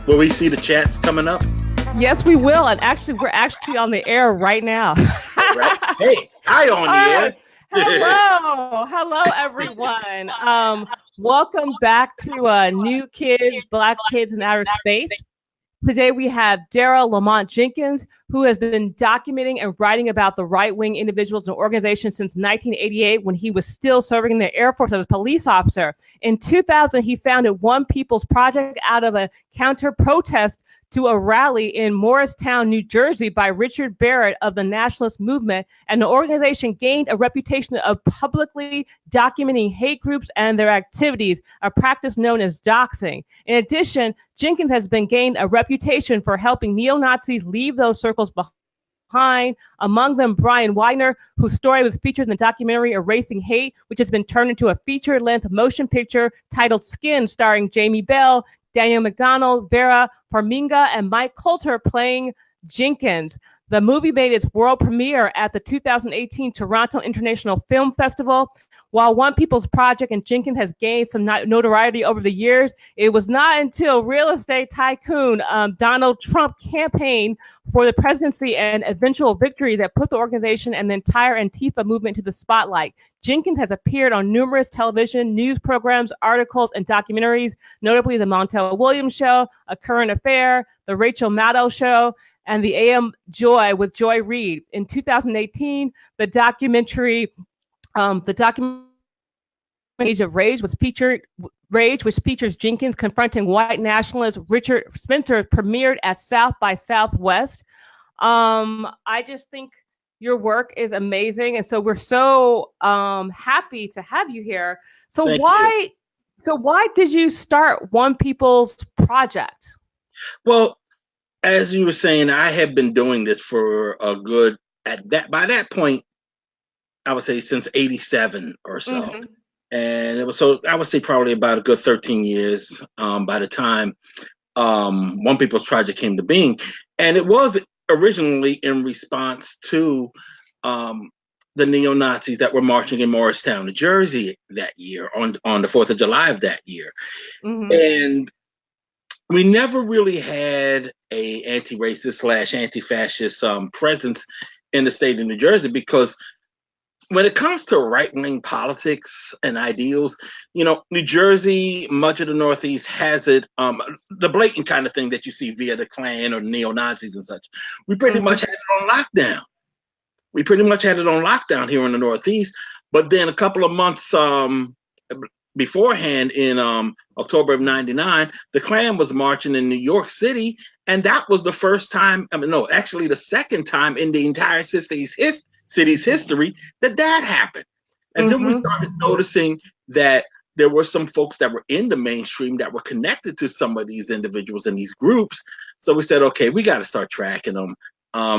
Will we see the chats coming up? Yes, we will. And actually, we're actually on the air right now. Right. Hey, hi on the All right. air. Hello, everyone. Welcome back to New Kids, Black Kids in Outer Space. Today we have Daryle Lamont Jenkins, who has been documenting and writing about the right-wing individuals and organizations since 1988 when he was still serving in the Air Force as a police officer. In 2000, he founded One People's Project out of a counter-protest to a rally in Morristown, New Jersey by Richard Barrett of the Nationalist Movement, and the organization gained a reputation of publicly documenting hate groups and their activities, a practice known as doxing. In addition, Jenkins has been gained a reputation for helping neo-Nazis leave those circles behind, among them Brian Widener, whose story was featured in the documentary Erasing Hate, which has been turned into a feature-length motion picture titled Skin, starring Jamie Bell, Daniel McDonald, Vera Farmiga, and Mike Coulter playing Jenkins. The movie made its world premiere at the 2018 Toronto International Film Festival. While One People's Project and Jenkins has gained some notoriety over the years, it was not until real estate tycoon Donald Trump campaigned for the presidency and eventual victory that put the organization and the entire Antifa movement to the spotlight. Jenkins has appeared on numerous television, news programs, articles, and documentaries, notably The Montel Williams Show, A Current Affair, The Rachel Maddow Show, and The AM Joy with Joy Reid. In 2018, the documentary Age of Rage was featured. Rage, which features Jenkins confronting white nationalist Richard Spencer, premiered at South by Southwest. I just think your work is amazing, and so we're so happy to have you here. So why did you start One People's Project? Well, as you were saying, I have been doing this for a good by that point, I would say since 87 or so. Mm-hmm. And it was, so I would say probably about a good 13 years by the time One People's Project came to being. And it was originally in response to the neo-Nazis that were marching in Morristown, New Jersey that year on the 4th of July of that year. Mm-hmm. And we never really had a anti-racist / anti-fascist presence in the state of New Jersey, because when it comes to right-wing politics and ideals, you know, New Jersey, much of the Northeast has it, the blatant kind of thing that you see via the Klan or neo-Nazis and such. We pretty much had it on lockdown. We pretty much had it on lockdown here in the Northeast. But then a couple of months beforehand, in October of '99, the Klan was marching in New York City. And that was the first time, actually the second time in the entire city's history that happened. And then we started noticing that there were some folks that were in the mainstream that were connected to some of these individuals and these groups. So we said, okay, we got to start tracking them.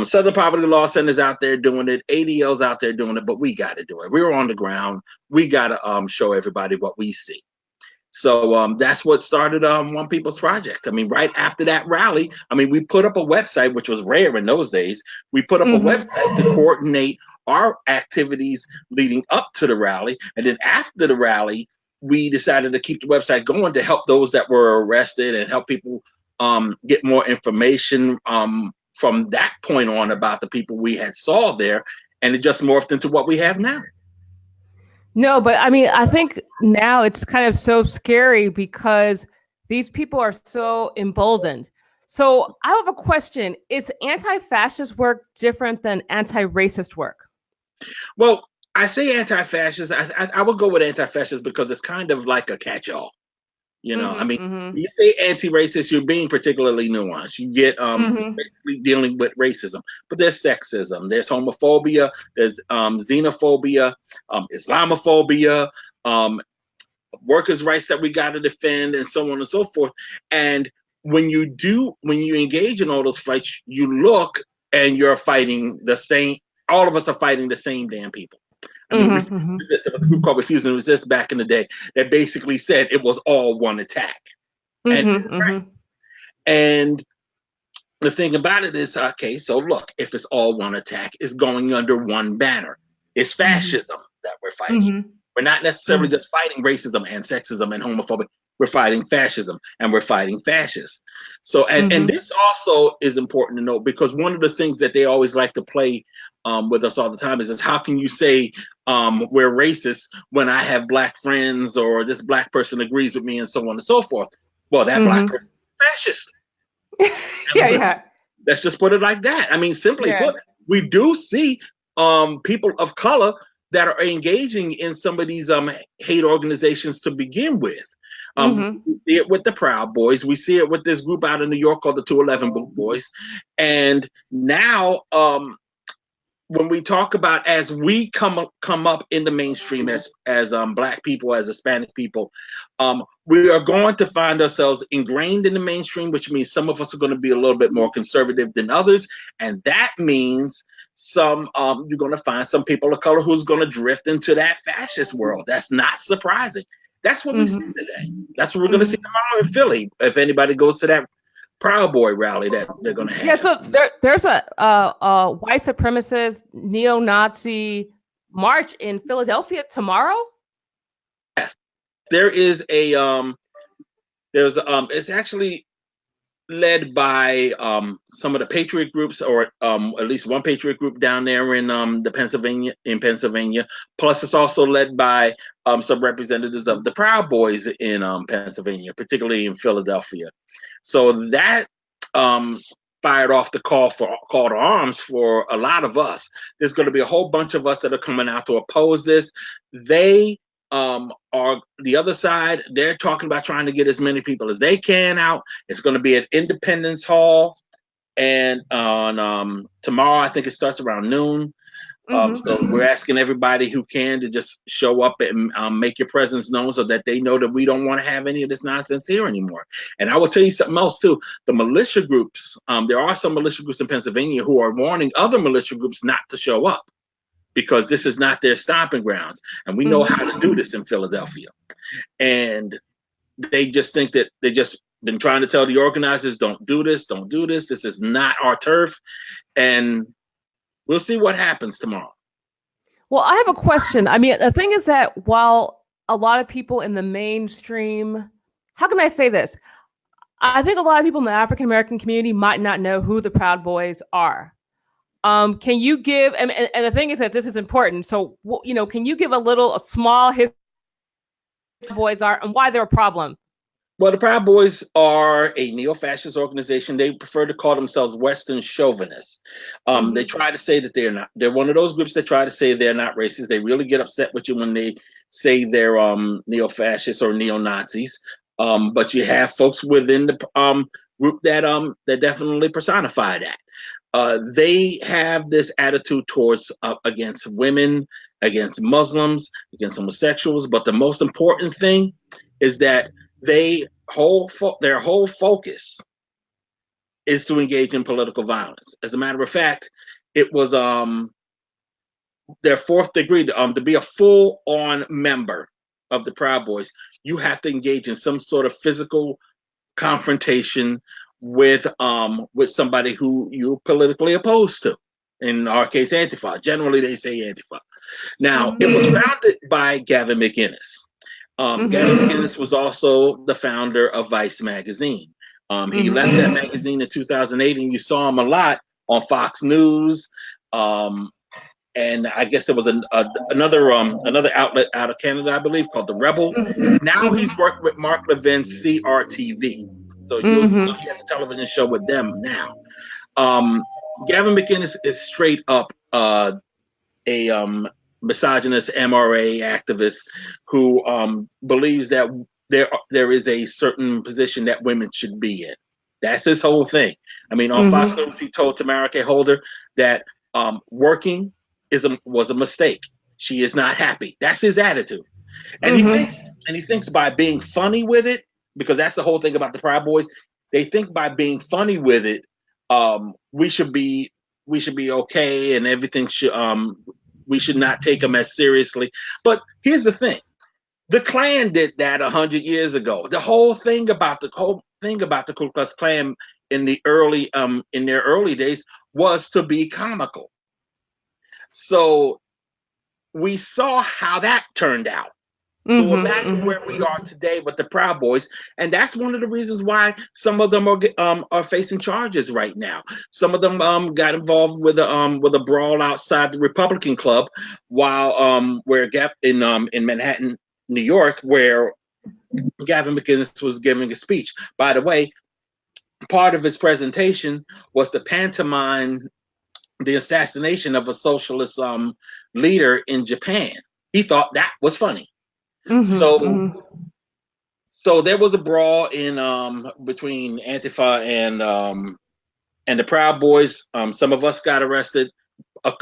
Southern Poverty Law Center's out there doing it, ADL's out there doing it, but we got to do it. We were on the ground. We got to show everybody what we see. So that's what started One People's Project. I mean, right after that rally, we put up a website, which was rare in those days. We put up a website to coordinate our activities leading up to the rally. And then after the rally, we decided to keep the website going to help those that were arrested and help people get more information from that point on about the people we had saw there. And it just morphed into what we have now. No, but I think now it's kind of so scary because these people are so emboldened. So I have a question. Is anti-fascist work different than anti-racist work? Well, I say anti-fascist. I would go with anti-fascist because it's kind of like a catch-all. You know, when you say anti-racist, you're being particularly nuanced. You get basically dealing with racism, but there's sexism, there's homophobia, there's xenophobia, Islamophobia, workers' rights that we got to defend, and so on and so forth. And when you engage in all those fights, you look and you're fighting the same. All of us are fighting the same damn people. There was a group called Refuse and Resist back in the day that basically said it was all one attack. And the thing about it is, okay, so look, if it's all one attack, it's going under one banner. It's fascism that we're fighting. We're not necessarily just fighting racism and sexism and homophobia. we're fighting fascism, and we're fighting fascists. So, and this also is important to note, because one of the things that they always like to play with us all the time is how can you say we're racist when I have black friends, or this black person agrees with me, and so on and so forth. Well, that black person is fascist. Yeah. Let's just put it like that. I mean, simply put, we do see people of color that are engaging in some of these hate organizations to begin with. We see it with the Proud Boys. We see it with this group out of New York called the 211 Boys. And now, when we talk about, as we come up in the mainstream as black people, as Hispanic people, we are going to find ourselves ingrained in the mainstream, which means some of us are going to be a little bit more conservative than others, and that means you're going to find some people of color who's going to drift into that fascist world. That's not surprising. That's what we see today. That's what we're going to see tomorrow in Philly. If anybody goes to that Proud Boy rally that they're going to have. Yeah, so there's a white supremacist neo-Nazi march in Philadelphia tomorrow. Yes, there is a it's actually led by some of the patriot groups, or at least one patriot group down there in Pennsylvania. Plus, it's also led by some representatives of the Proud Boys in Pennsylvania, particularly in Philadelphia. So that fired off the call to arms for a lot of us. There's going to be a whole bunch of us that are coming out to oppose this. They are the other side. They're talking about trying to get as many people as they can out. It's going to be at Independence Hall, and on tomorrow, I think it starts around noon. So we're asking everybody who can to just show up and make your presence known, so that they know that we don't want to have any of this nonsense here anymore. And I will tell you something else too. The militia groups, there are some militia groups in Pennsylvania who are warning other militia groups not to show up, because this is not their stomping grounds. And we know how to do this in Philadelphia. And they just think that they just been trying to tell the organizers, don't do this, don't do this. This is not our turf. And we'll see what happens tomorrow. Well, I have a question. I mean, the thing is that while a lot of people in the mainstream, how can I say this? I think a lot of people in the African American community might not know who the Proud Boys are. Can you give, and the thing is that this is important. So, can you give a small history of the Boys are and why they're a problem? Well, the Proud Boys are a neo-fascist organization. They prefer to call themselves Western chauvinists. They try to say that they're not. They're one of those groups that try to say they're not racist. They really get upset with you when they say they're neo-fascists or neo-Nazis. But you have folks within the group that definitely personify that. They have this attitude towards against women, against Muslims, against homosexuals. But the most important thing is that their whole focus is to engage in political violence. As a matter of fact, it was their fourth degree to be a full-on member of the Proud Boys. You have to engage in some sort of physical confrontation with somebody who you're politically opposed to. In our case, Antifa. Generally, they say Antifa. Now, it was founded by Gavin McInnes. Gavin McInnes was also the founder of Vice magazine. He left that magazine in 2008, and you saw him a lot on Fox News. And I guess there was another outlet out of Canada, I believe, called The Rebel. Now he's working with Mark Levin's CRTV. So you'll see he has a television show with them now. Gavin McInnes is straight up a misogynist MRA activist who believes that there is a certain position that women should be in. That's his whole thing. I mean, on Fox News, he told Tamara K. Holder that working was a mistake. She is not happy. That's his attitude. And he thinks by being funny with it, because that's the whole thing about the Proud Boys. They think by being funny with it, we should be okay, and everything should we should not take them as seriously. But here's the thing: the Klan did that 100 years ago. The whole thing about the Ku Klux Klan in their early days was to be comical. So we saw how that turned out. So imagine where we are today with the Proud Boys, and that's one of the reasons why some of them are facing charges right now. Some of them got involved with a brawl outside the Republican Club, while where in Manhattan, New York, where Gavin McInnes was giving a speech. By the way, part of his presentation was to pantomime the assassination of a socialist leader in Japan. He thought that was funny. So there was a brawl in between Antifa and the Proud Boys. Some of us got arrested.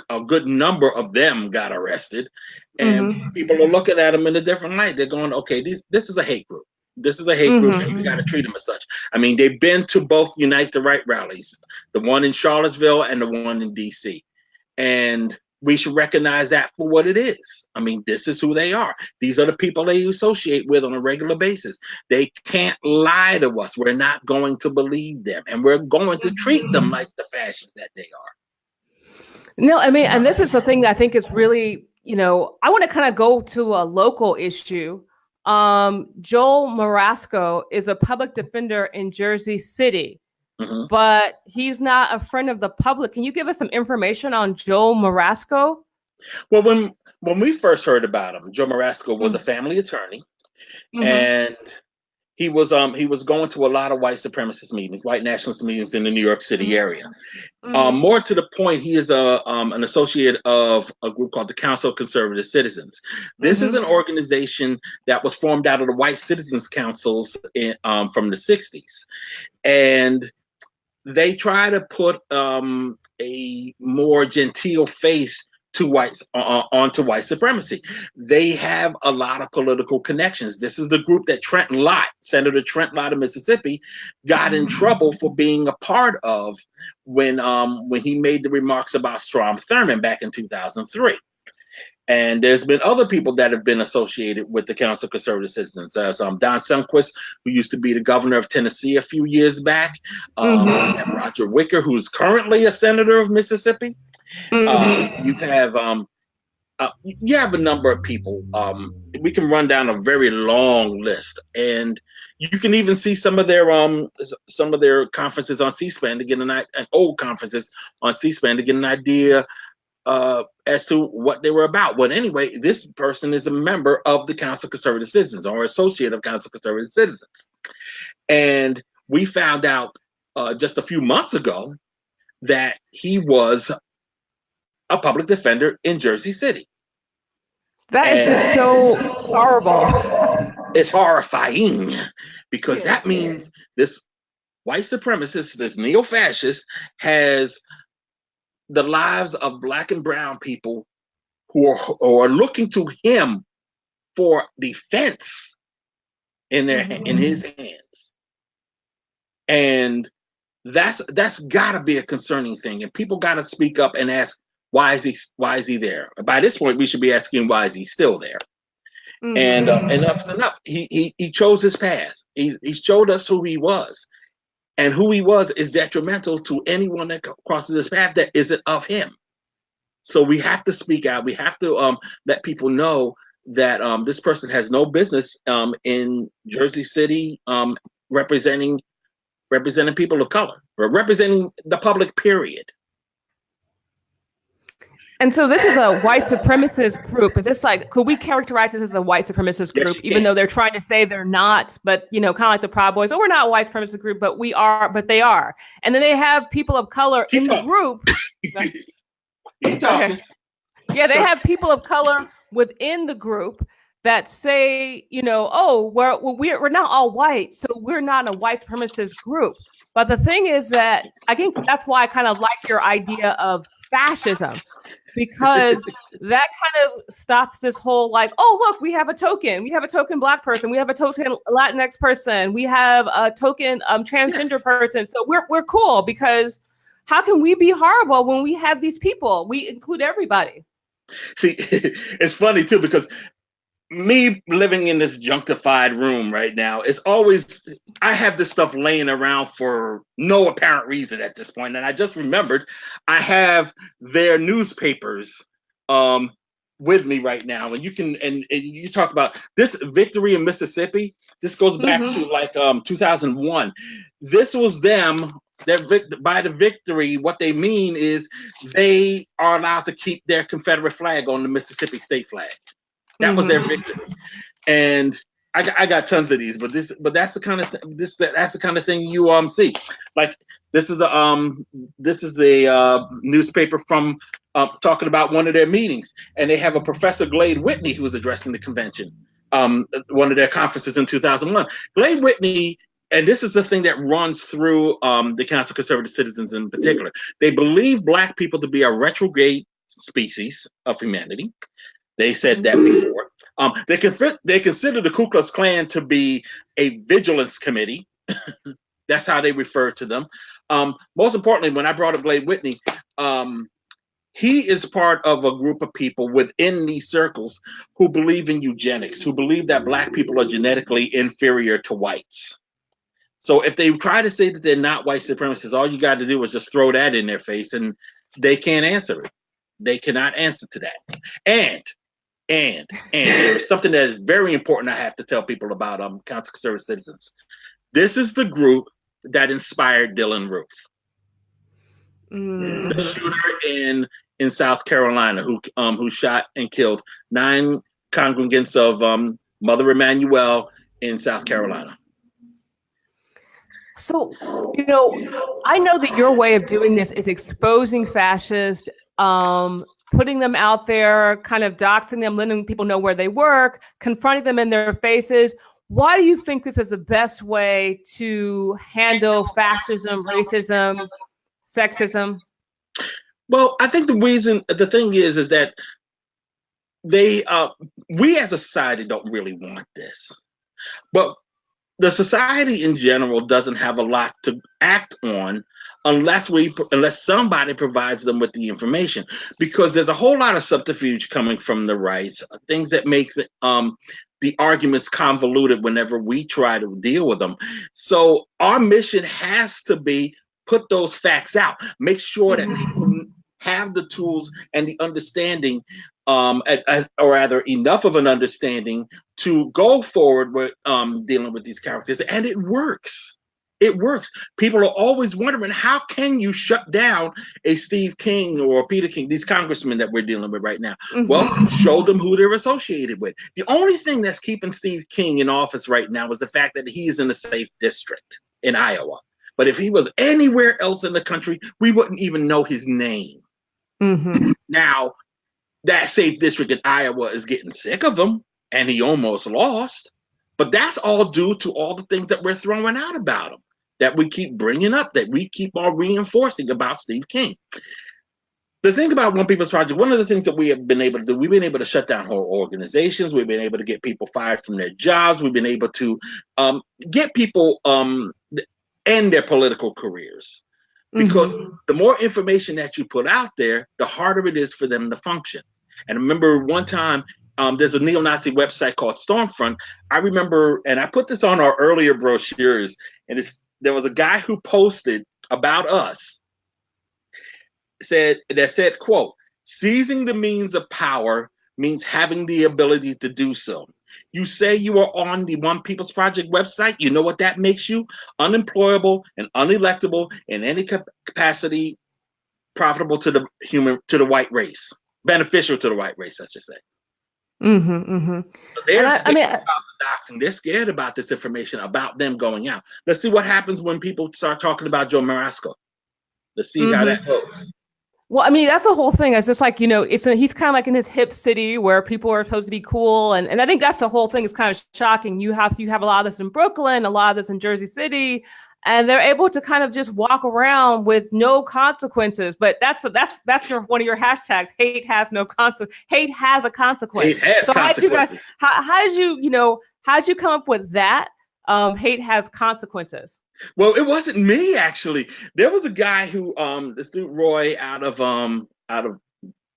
A good number of them got arrested, and people are looking at them in a different light. They're going, okay, this is a hate group. This is a hate group, and we got to treat them as such. I mean, they've been to both Unite the Right rallies, the one in Charlottesville and the one in D.C., and we should recognize that for what it is. I mean, this is who they are. These are the people they associate with on a regular basis. They can't lie to us. We're not going to believe them, and we're going to treat them like the fascists that they are. No, I mean, and this is the thing that I think is really, I want to kind of go to a local issue. Joel Marasco is a public defender in Jersey City. But he's not a friend of the public. Can you give us some information on Joel Marasco? Well, when we first heard about him, Joe Marasco was a family attorney, and he was going to a lot of white supremacist meetings, white nationalist meetings in the New York City area. More to the point, he is an associate of a group called the Council of Conservative Citizens. This is an organization that was formed out of the white citizens councils from the 60s, and they try to put a more genteel face to onto white supremacy. They have a lot of political connections. This is the group that Senator Trent Lott of Mississippi, got in trouble for being a part of when he made the remarks about Strom Thurmond back in 2003. And there's been other people that have been associated with the Council of Conservative Citizens. Don Sundquist, who used to be the governor of Tennessee a few years back. And Roger Wicker, who's currently a senator of Mississippi. You have a number of people. We can run down a very long list, and you can even see some of their conferences on C-SPAN to get old conferences on C-SPAN to get an idea as to what they were about. But anyway, this person is a member of the Council of Conservative Citizens, or associate of Council of Conservative Citizens. And we found out just a few months ago that he was a public defender in Jersey City. That is just so horrible. It's horrifying, because that means this white supremacist, this neo-fascist, has the lives of Black and brown people who are looking to him for defense in his hands. And that's gotta be a concerning thing. And people gotta speak up and ask, why is he there? By this point, we should be asking, why is he still there? And enough's enough. He chose his path. He showed us who he was. And who he was is detrimental to anyone that crosses his path that isn't of him. So we have to speak out. We have to let people know that this person has no business in Jersey City representing people of color, or representing the public, period. And so this is a white supremacist group. Is this could we characterize this as a white supremacist group, even though they're trying to say they're not, but, kind of like the Proud Boys, we're not a white supremacist group, but we are, but they are. And then they have people of color in the group. Okay. Yeah, they have people of color within the group that say, we're not all white, so we're not a white supremacist group. But the thing is that I think that's why I kind of like your idea of fascism, because that kind of stops this whole look, we have a token Black person, we have a token Latinx person, we have a token transgender person, so we're cool, because how can we be horrible when we have these people? We include everybody. See, it's funny too, because me living in this junctified room right now, it's always, I have this stuff laying around for no apparent reason at this point. And I just remembered I have their newspapers with me right now, and you can and you talk about this victory in Mississippi. This goes back to like 2001. This was them. By the victory, what they mean is they are allowed to keep their Confederate flag on the Mississippi state flag. That was their victory, and I got tons of these, but that's the kind of that's the kind of thing you see. Like this is a newspaper from talking about one of their meetings, and they have a Professor Glade Whitney who was addressing the convention, one of their conferences in 2001. Glade Whitney, and this is the thing that runs through the Council of Conservative Citizens in particular. They believe Black people to be a retrograde species of humanity. They said that before. They consider the Ku Klux Klan to be a vigilance committee. That's how they refer to them. Most importantly, when I brought up Glade Whitney, he is part of a group of people within these circles who believe in eugenics, who believe that Black people are genetically inferior to whites. So if they try to say that they're not white supremacists, all you got to do is just throw that in their face, and they can't answer it. They cannot answer to that. And there's something that is very important I have to tell people about Council of Conservative Citizens. This is the group that inspired Dylan Roof, the shooter in South Carolina who shot and killed 9 congregants of Mother Emanuel in South Carolina. So, I know that your way of doing this is exposing fascists, putting them out there, kind of doxing them, letting people know where they work, confronting them in their faces. Why do you think this is the best way to handle fascism, racism, sexism? Well, I think the thing is that we as a society don't really want this, but the society in general doesn't have a lot to act on unless somebody provides them with the information, because there's a whole lot of subterfuge coming from the rights, things that make the arguments convoluted whenever we try to deal with them. So our mission has to be put those facts out, make sure that people have the tools and the understanding, or rather enough of an understanding to go forward with dealing with these characters. And it works. It works. People are always wondering, how can you shut down a Steve King or a Peter King, these congressmen that we're dealing with right now? Well, show them who they're associated with. The only thing that's keeping Steve King in office right now is the fact that he is in a safe district in Iowa. But if he was anywhere else in the country, we wouldn't even know his name. Now, that safe district in Iowa is getting sick of him, and he almost lost. But that's all due to all the things that we're throwing out about him, that we keep bringing up, that we keep on reinforcing about Steve King. The thing about One People's Project, one of the things that we have been able to do, we've been able to shut down whole organizations. We've been able to get people fired from their jobs. We've been able to get people end their political careers. Because the more information that you put out there, the harder it is for them to function. And I remember one time, there's a neo-Nazi website called Stormfront. I remember, and I put this on our earlier brochures, and there was a guy who posted about us, said, quote, "Seizing the means of power means having the ability to do so. You say you are on the One People's Project website. You know what that makes you? Unemployable and unelectable in any capacity profitable to the white race, beneficial to the white race, I should say." So they're scared about the doxing. They're scared about this information about them going out. Let's see what happens when people start talking about Joe Marasco. Let's see how that goes. Well, I mean, that's the whole thing. It's just like, he's kind of like in his hip city where people are supposed to be cool. And I think that's the whole thing. Is kind of shocking. You have a lot of this in Brooklyn, a lot of this in Jersey City, and they're able to kind of just walk around with no consequences. But that's one of your hashtags. Hate has no consequence. Hate has a consequence. Hate has consequences. How'd you come up with that? Hate has consequences. Well, it wasn't me, actually. There was a guy who, this dude Roy out of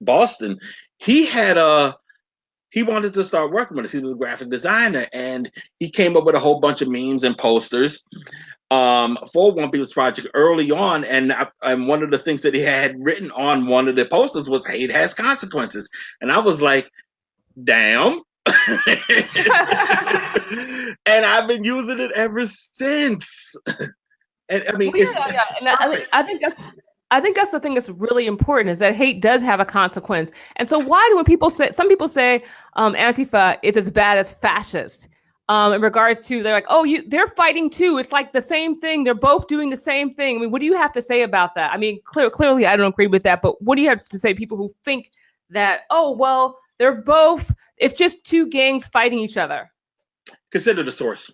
Boston. He wanted to start working with us. He was a graphic designer, and he came up with a whole bunch of memes and posters. for One People's Project early on, and one of the things that he had written on one of the posters was "Hate has consequences," and I was like, "Damn." And I've been using it ever since. And I mean, And I think that's the thing that's really important, is that hate does have a consequence. And so why do, when people say, some people say Antifa is as bad as fascist, in regards to, they're like, oh, they're fighting too. It's like the same thing. They're both doing the same thing. I mean, what do you have to say about that? I mean, clearly I don't agree with that, but what do you have to say, people who think that, oh, well, they're both, it's just two gangs fighting each other? Consider the source.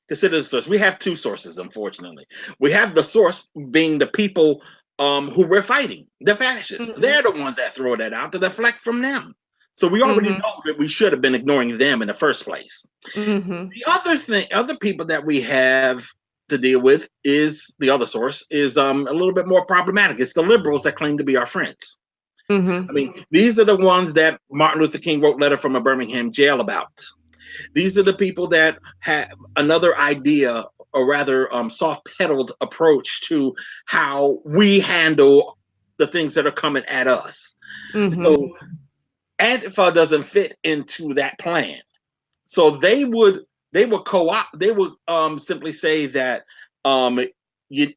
Consider the source. We have two sources, unfortunately. We have the source being the people who we're fighting, the fascists. Mm-hmm. They're the ones that throw that out to deflect from them. So we already know that we should have been ignoring them in the first place. Mm-hmm. The other people that we have to deal with is the other source is a little bit more problematic. It's the liberals that claim to be our friends. Mm-hmm. I mean, these are the ones that Martin Luther King wrote letter from a Birmingham jail about. These are the people that have another idea, or rather soft-pedaled approach to how we handle the things that are coming at us. Mm-hmm. So Antifa doesn't fit into that plan. So they would simply say that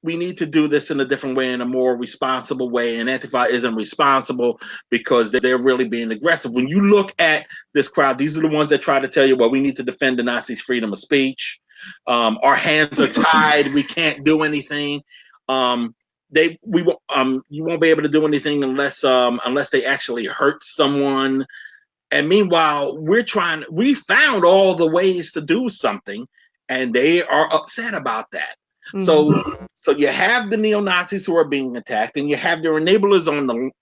we need to do this in a different way, in a more responsible way, and Antifa isn't responsible because they're really being aggressive. When you look at this crowd, these are the ones that try to tell you, well, we need to defend the Nazis' freedom of speech. Our hands are tied. We can't do anything. You won't be able to do anything unless they actually hurt someone. And meanwhile, we found all the ways to do something, and they are upset about that. Mm-hmm. So you have the neo-Nazis who are being attacked, and you have their enablers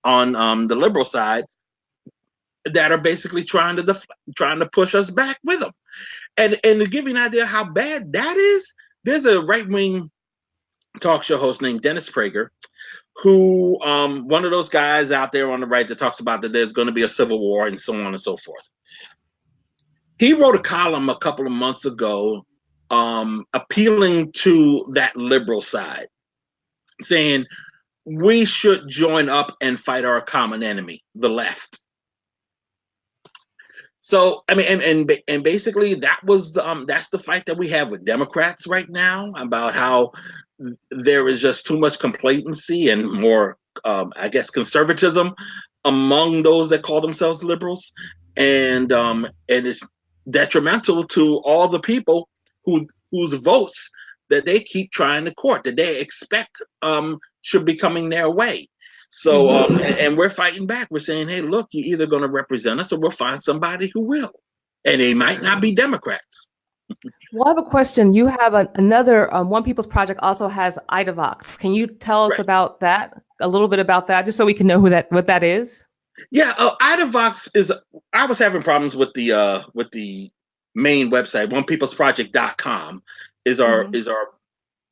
on the liberal side that are basically trying to push us back with them. And to give you an idea how bad that is, there's a right-wing talk show host named Dennis Prager, who one of those guys out there on the right that talks about that there's going to be a civil war and so on and so forth. He wrote a column a couple of months ago appealing to that liberal side, saying we should join up and fight our common enemy, the left. So I mean, and basically that's the fight that we have with Democrats right now, about how there is just too much complacency and more, I guess, conservatism among those that call themselves liberals, and it's detrimental to all the people whose votes that they keep trying to court, that they expect should be coming their way. So and we're fighting back. We're saying, hey, look, you're either going to represent us or we'll find somebody who will, and they might not be Democrats. Well, I have a question. You have another One People's Project also has IDAVOX. Can you tell us about that, a little bit about that, just so we can know what that is? Yeah, IDAVOX is. I was having problems with the main website. OnePeoplesProject.com is our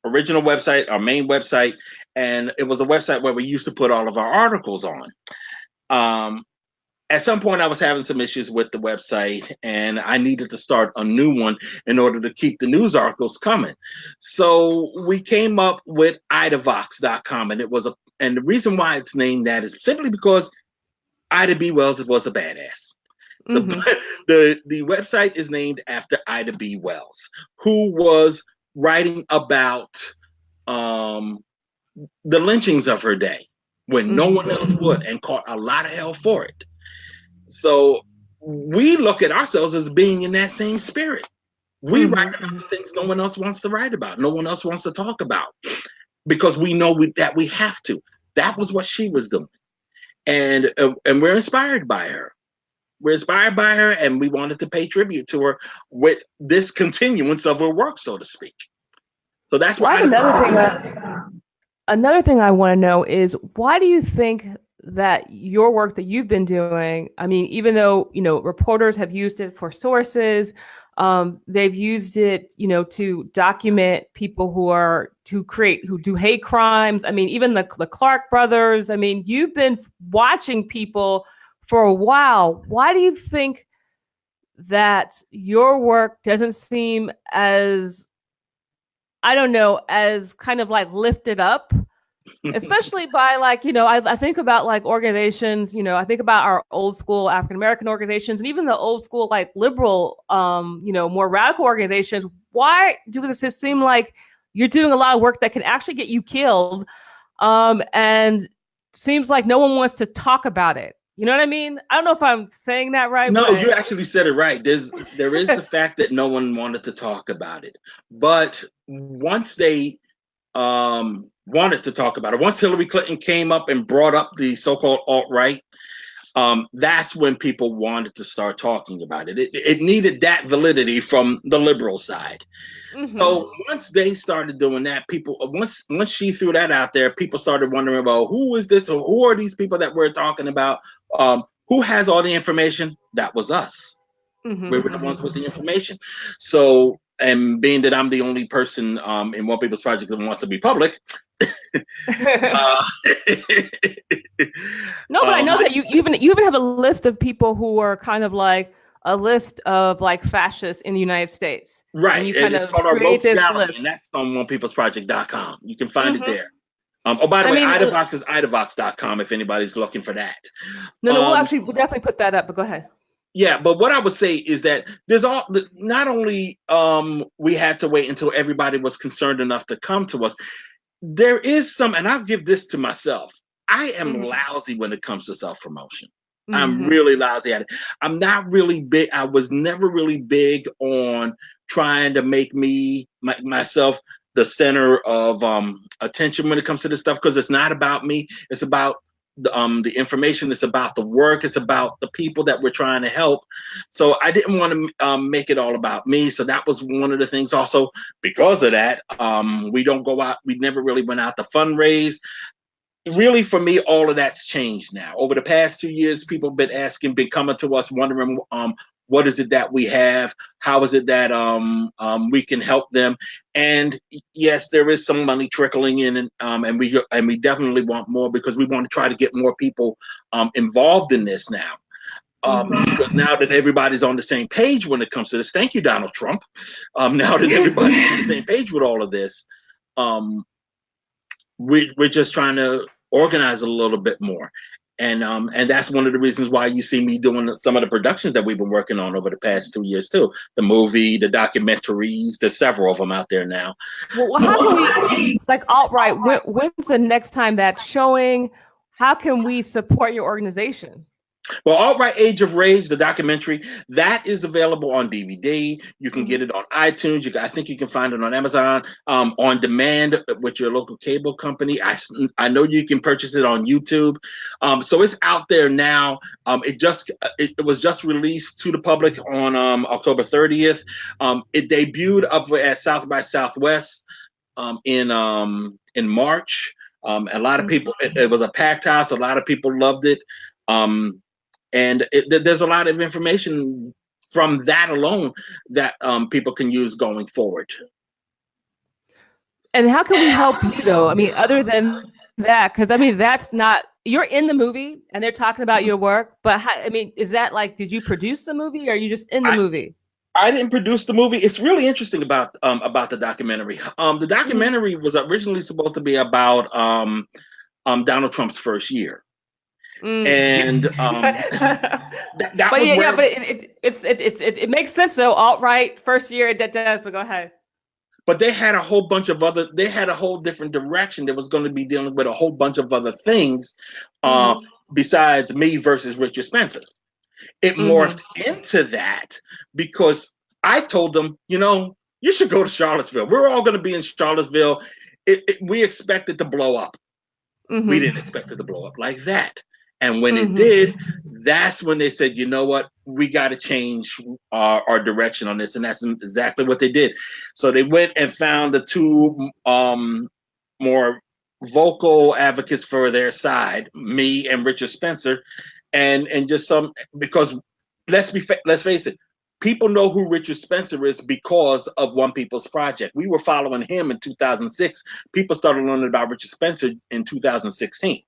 original website, our main website, and it was a website where we used to put all of our articles on. At some point, I was having some issues with the website, and I needed to start a new one in order to keep the news articles coming. So we came up with IDAVOX.com, and and the reason why it's named that is simply because Ida B. Wells was a badass. Mm-hmm. The website is named after Ida B. Wells, who was writing about the lynchings of her day when no one else would, and caught a lot of hell for it. So we look at ourselves as being in that same spirit. We write about the things no one else wants to write about, no one else wants to talk about, because we know that we have to. That was what she was doing, and we're inspired by her. We're inspired by her, and we wanted to pay tribute to her with this continuance of her work, so to speak. So that's why. Another thing I want to know is, why do you think that your work that you've been doing, I mean, even though, reporters have used it for sources, they've used it, to document people who do hate crimes. I mean, even the Clark brothers. I mean, you've been watching people for a while. Why do you think that your work doesn't seem as I don't know, as kind of like lifted up, especially by like, I think about like organizations, I think about our old school African American organizations and even the old school like liberal, more radical organizations. Why does it seem like you're doing a lot of work that can actually get you killed? And seems like no one wants to talk about it. You know what I mean? I don't know if I'm saying that right. No, but... you actually said it right. There is the fact that no one wanted to talk about it. But once they wanted to talk about it, once Hillary Clinton came up and brought up the so-called alt-right, that's when people wanted to start talking about it. It needed that validity from the liberal side. Mm-hmm. So once they started doing that, once she threw that out there, people started wondering about who is this or who are these people that we're talking about? Who has all the information? That was us. Mm-hmm. We were the ones with the information. So, and being that I'm the only person in One People's Project that wants to be public. No, but I know that you even have a list of people who are kind of like a list of like fascists in the United States. Right. And you kind of called our Rogues Gallery, and that's on onepeoplesproject.com. You can find it there. By the way, IDAVOX is idavox.com if anybody's looking for that. No, we'll definitely put that up, but go ahead. Yeah, but what I would say is that not only we had to wait until everybody was concerned enough to come to us, there is some, and I'll give this to myself. I am lousy when it comes to self-promotion. I'm really lousy at it. I'm not really big. I was never really big on trying to make myself the center of attention when it comes to this stuff, because it's not about me. It's about the information. It's about the work. It's about the people that we're trying to help. So I didn't want to make it all about me. So that was one of the things. Also, because of that, we don't go out. We never really went out to fundraise. Really, for me, all of that's changed now. Over the past 2 years, people have been coming to us wondering, what is it that we have? How is it that we can help them? And yes, there is some money trickling in, and we definitely want more, because we want to try to get more people involved in this now. Because now that everybody's on the same page when it comes to this, thank you, Donald Trump. Now that everybody's on the same page with all of this, we're just trying to organize a little bit more. And that's one of the reasons why you see me doing some of the productions that we've been working on over the past 2 years too. The movie, the documentaries, there's several of them out there now. Well, how can we, like alt-right, when's the next time that's showing? How can we support your organization? Well, Alt-Right Age of Rage, the documentary, that is available on DVD. You can get it on iTunes. I think you can find it on Amazon, on demand with your local cable company. I know you can purchase it on YouTube. So it's out there now. It was just released to the public on October 30th. It debuted up at South by Southwest in March. A lot of people, it was a packed house. A lot of people loved it. And there's a lot of information from that alone that people can use going forward. And how can we help you, though? I mean, other than that, because I mean, that's not, you're in the movie and they're talking about your work, but is that like, did you produce the movie, or are you just in the movie? I didn't produce the movie. It's really interesting about the documentary. The documentary was originally supposed to be about Donald Trump's first year. And it makes sense though. Alt-right first year, but go ahead. But they had a whole different direction that was going to be dealing with a whole bunch of other things besides me versus Richard Spencer. It morphed into that because I told them, you should go to Charlottesville. We're all going to be in Charlottesville. We expect it to blow up. We didn't expect it to blow up like that. And when it did, that's when they said, you know what, we got to change our direction on this. And that's exactly what they did. So they went and found the two more vocal advocates for their side, me and Richard Spencer, and just because let's face it, people know who Richard Spencer is because of One People's Project. We were following him in 2006. People started learning about Richard Spencer in 2016.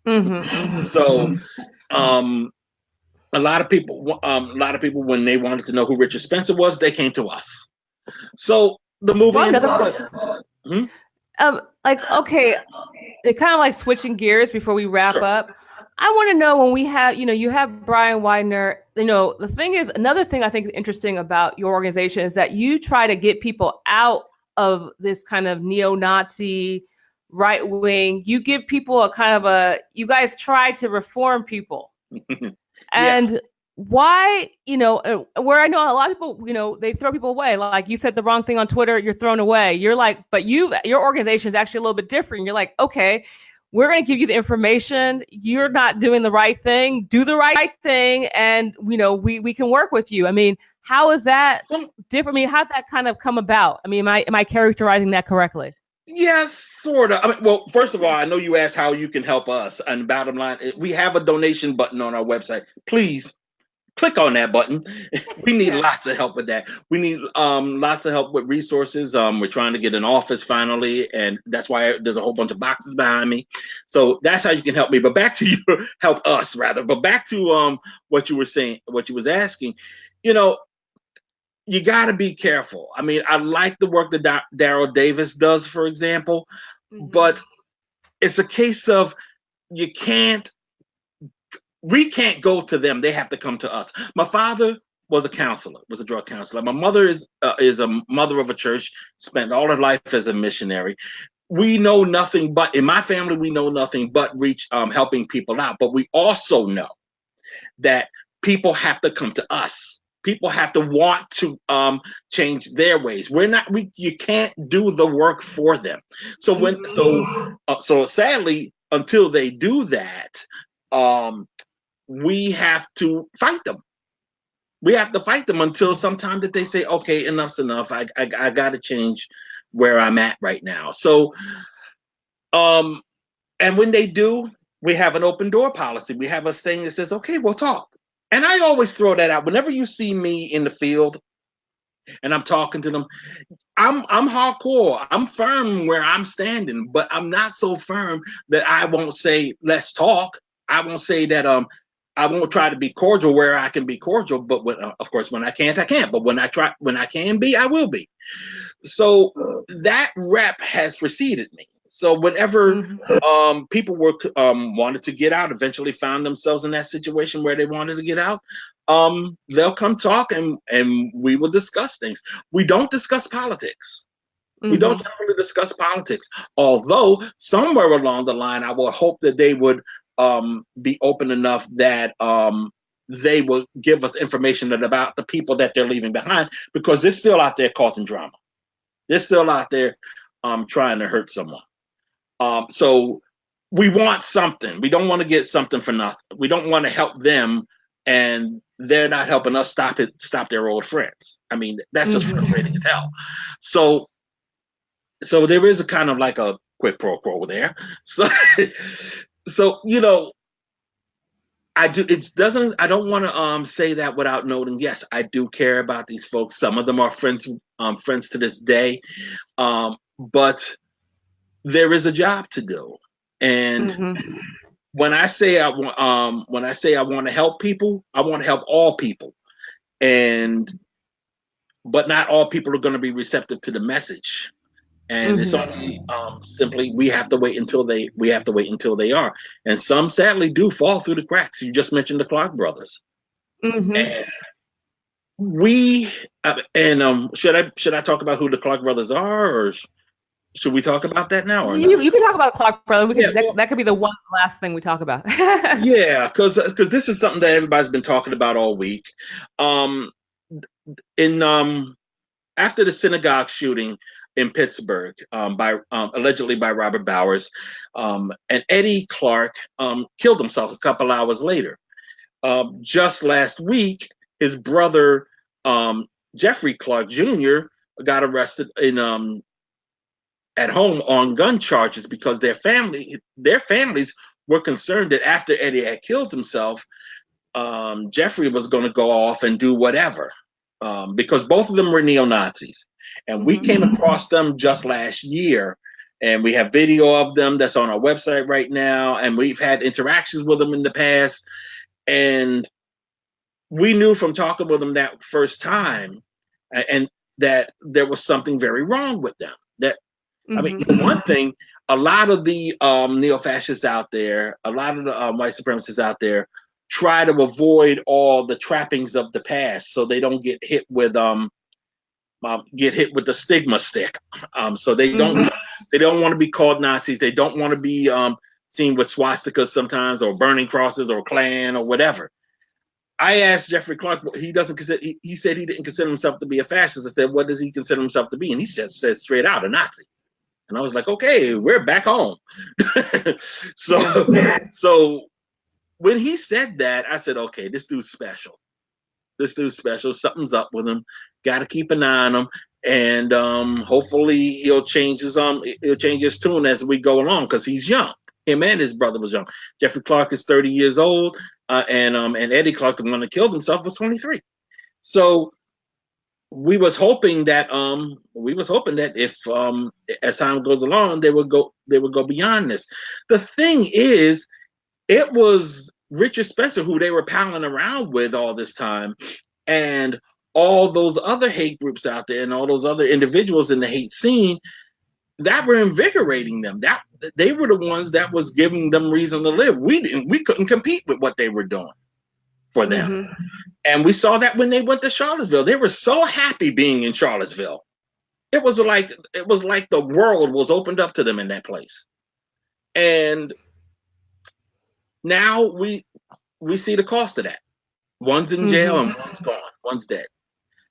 So a lot of people when they wanted to know who Richard Spencer was, they came to us. So The movie. Well, another question. Like, okay, it kind of like switching gears before we wrap up. I want to know, when we have, you have Brian Widener, the thing is, another thing I think is interesting about your organization is that you try to get people out of this kind of neo-Nazi right wing. You give people a kind of you guys try to reform people. And why, where I know a lot of people, they throw people away. Like, you said the wrong thing on Twitter, you're thrown away. You're like, but your organization is actually a little bit different. You're like, okay, we're going to give you the information. You're not doing the right thing. Do the right thing. And, we can work with you. I mean, how is that different? I mean, how'd that kind of come about? I mean, am I characterizing that correctly? Yes, sort of. I mean, well, first of all, I know you asked how you can help us. And bottom line, we have a donation button on our website. Please click on that button. We need lots of help with that. We need lots of help with resources. We're trying to get an office finally, and that's why there's a whole bunch of boxes behind me. So that's how you can help me. But back to help us rather. But back to what you were saying, what you was asking. You got to be careful. I mean, I like the work that Daryle Davis does, for example, but it's a case of we can't go to them. They have to come to us. My father was a counselor, was a drug counselor. My mother is a mother of a church, spent all her life as a missionary. We know nothing but, in my family, we know nothing but helping people out. But we also know that people have to come to us. People have to want to change their ways. You can't do the work for them. So so sadly, until they do that, we have to fight them. We have to fight them until sometime that they say, okay, enough's enough. I got to change where I'm at right now. So, and when they do, we have an open door policy. We have a thing that says, okay, we'll talk. And I always throw that out. Whenever you see me in the field and I'm talking to them, I'm hardcore. I'm firm where I'm standing, but I'm not so firm that I won't say, let's talk. I won't say that I won't try to be cordial where I can be cordial, but of course, when I can't, I can't. But when I can be, I will be. So that rep has preceded me. So whenever people were wanted to get out, eventually found themselves in that situation where they wanted to get out, they'll come talk and we will discuss things. We don't discuss politics. We don't generally discuss politics. Although somewhere along the line, I will hope that they would be open enough that they will give us information about the people that they're leaving behind, because they're still out there causing drama. They're still out there trying to hurt someone. So we want something. We don't want to get something for nothing. We don't want to help them and they're not helping us stop their old friends. I mean, that's just frustrating as hell. So there is a kind of like a quid pro quo there. So I don't want to say that without noting, yes, I do care about these folks. Some of them are friends to this day. But there is a job to do. And when I say I want to help people, I want to help all people. But not all people are going to be receptive to the message. And it's only simply we have to wait until they are. And some sadly do fall through the cracks. You just mentioned the Clark brothers. And should I talk about who the Clark brothers are, or should we talk about that now? Or you can talk about Clark brothers. That could be the one last thing we talk about. Yeah, because this is something that everybody's been talking about all week. After the synagogue shooting in Pittsburgh, allegedly by Robert Bowers, and Eddie Clark killed himself a couple hours later. Just last week, his brother Jeffrey Clark Jr. got arrested at home on gun charges because their families were concerned that after Eddie had killed himself, Jeffrey was going to go off and do whatever, because both of them were neo-Nazis. And we came across them just last year, and we have video of them that's on our website right now, and we've had interactions with them in the past. And we knew from talking with them that first time, and that there was something very wrong with them. That I mean, Mm-hmm. one thing, a lot of the neo-fascists out there, a lot of the white supremacists out there, try to avoid all the trappings of the past, so they don't get hit with the stigma stick. So they don't want to be called Nazis. They don't want to be seen with swastikas sometimes, or burning crosses, or Klan, or whatever. I asked Jeffrey Clark, he doesn't consider. He said he didn't consider himself to be a fascist. I said, what does he consider himself to be? And he said straight out, a Nazi. And I was like, okay, we're back home. So when he said that, I said, okay, this dude's special. This dude's special. Something's up with him. Got to keep an eye on him, and hopefully he'll change his tune as we go along, because he's young. Him and his brother was young. Jeffrey Clark is 30 years old, and Eddie Clark, the one that killed himself, was 23. So we was hoping that if as time goes along, they would go beyond this. The thing is, it was Richard Spencer who they were palling around with all this time, and all those other hate groups out there, and all those other individuals in the hate scene that were invigorating them. That they were the ones that was giving them reason to live. We couldn't compete with what they were doing for them. And we saw that when they went to Charlottesville. They were so happy being in Charlottesville. It was like the world was opened up to them in that place. And now we see the cost of that. One's in jail and one's gone. One's dead.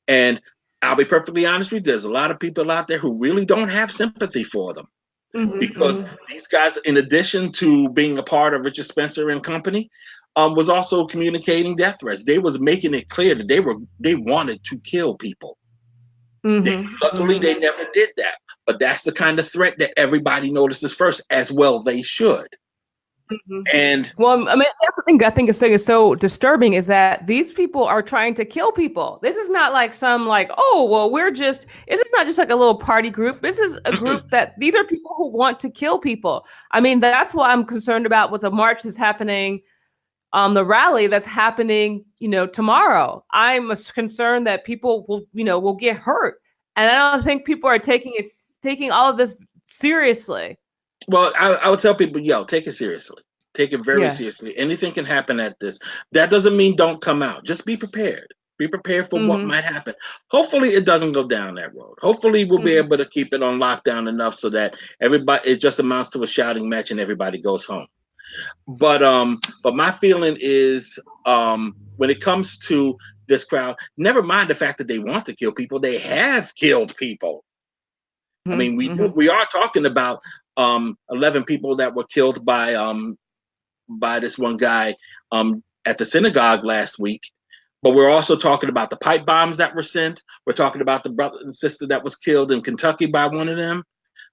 And I'll be perfectly honest with you, there's a lot of people out there who really don't have sympathy for them. Because these guys, in addition to being a part of Richard Spencer and company, was also communicating death threats. They was making it clear that they wanted to kill people. Luckily, they never did that. But that's the kind of threat that everybody notices first, as well they should. And well, I mean, that's the thing I think is so disturbing, is that these people are trying to kill people. This is not like some oh, well, this is not just like a little party group. This is a group that these are people who want to kill people. I mean, that's what I'm concerned about with the march that's happening, the rally that's happening, tomorrow. I'm concerned that people will get hurt. And I don't think people are taking all of this seriously. Well, I would tell people, take it seriously. Take it very seriously. Anything can happen at this. That doesn't mean don't come out. Just be prepared. Be prepared for what might happen. Hopefully it doesn't go down that road. Hopefully we'll be able to keep it on lockdown enough so that it just amounts to a shouting match and everybody goes home. But my feeling is, when it comes to this crowd, never mind the fact that they want to kill people, they have killed people. I mean, we are talking about 11 people that were killed by this one guy at the synagogue last week. But we're also talking about the pipe bombs that were sent. We're talking about the brother and sister that was killed in Kentucky by one of them.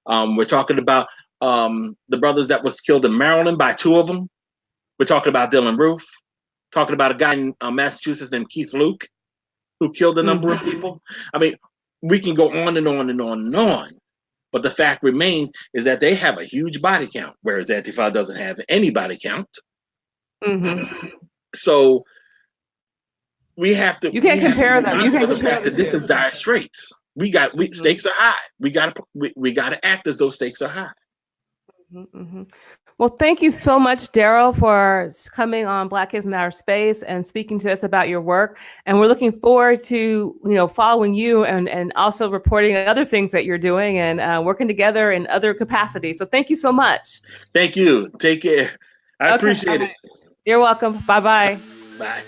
We're talking about the brothers that was killed in Maryland by two of them. We're talking about Dylan Roof. Talking about a guy in Massachusetts named Keith Luke, who killed a number of people. I mean, we can go on and on and on and on. But the fact remains is that they have a huge body count, whereas Antifa doesn't have any body count. So we have to. You can't compare them. You can't compare the two. This is dire straits. Stakes are high. We got to act as though stakes are high. Well, thank you so much, Daryle, for coming on Black Kids in Outer Space and speaking to us about your work. And we're looking forward to following you and also reporting other things that you're doing and working together in other capacities. So thank you so much. Thank you. Take care. I appreciate it. You're welcome. Bye-bye. Bye.